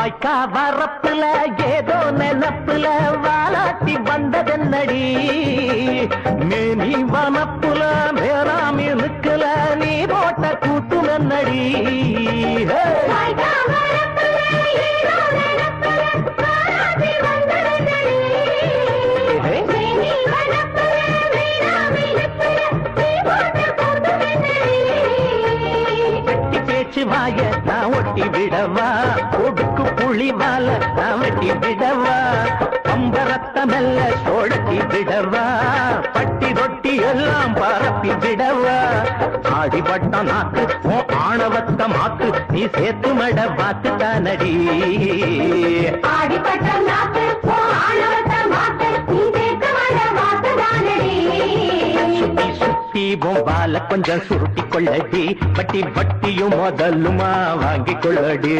வாய்க்கா வரப்புல ஏதோ நினப்புல வாலாட்டி வந்ததென்னடி மேனி வனப்புல மேலாமி நிக்கல நீ போட்ட கூத்து நன்னடி வாய நான் ஒட்டி விடவா ஒடுக்கு புளி மால நான் வெட்டி விடவா பம்பரத்த மெல்ல சோழட்டி விடவா பட்டி ரொட்டி எல்லாம் பரப்பி விடவா ஆடிப்பட்ட நாக்கு ஆணவத்த மாக்கு நீ சேர்த்து மட பார்த்து தானடி ஆடிப்பட்ட நாக்கு ஆணவத்த மாக்கு நீ சேர்த்து மட பார்த்து தானடி சுத்தி சுத்தி பொம்பால கொஞ்சம் சுருட்டி கொள்ளடி வட்டி வட்டியும் முதலுமா வாங்கி கொள்ளடி